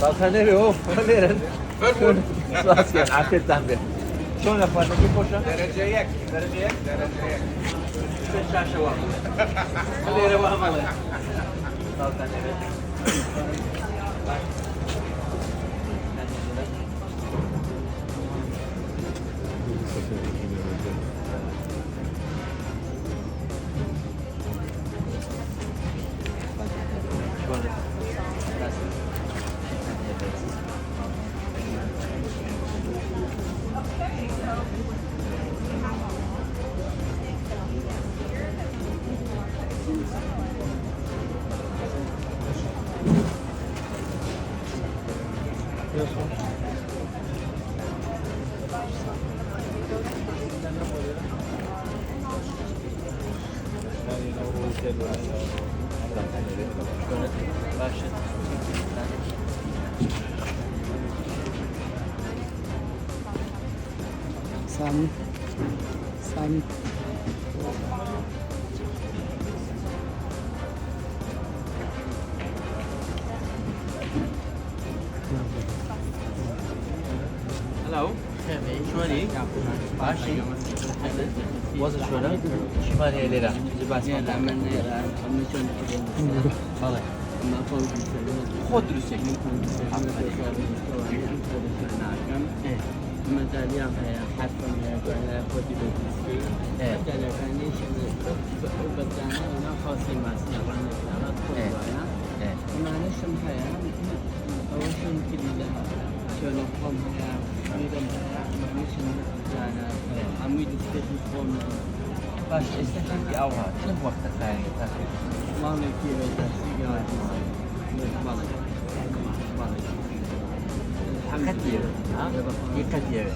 Balkaneri o, verin. Rastgele, afetten bir. Sonra fazla bir koşa. Dereceye. Sen şaşı var. Hadi yere bakmalı. Balkaneri. Sami. Hello. شلوني؟ ماشي. وصل شلون؟ شمالية ليلة. خود درسك. مداليان هي حتى على بودي بيتسكي مداليا كانيش بدانا هنا خاصي مع سنوان الثلاث كلها ما نشم هي أول شيء كذا شلون قام هي ميدان ما نشم جانا عميد استيشن قام باش استكان في أوها كم وقت ثاني تاخذ؟ ما نكي بيتسكي ما كثير ها؟ كثير.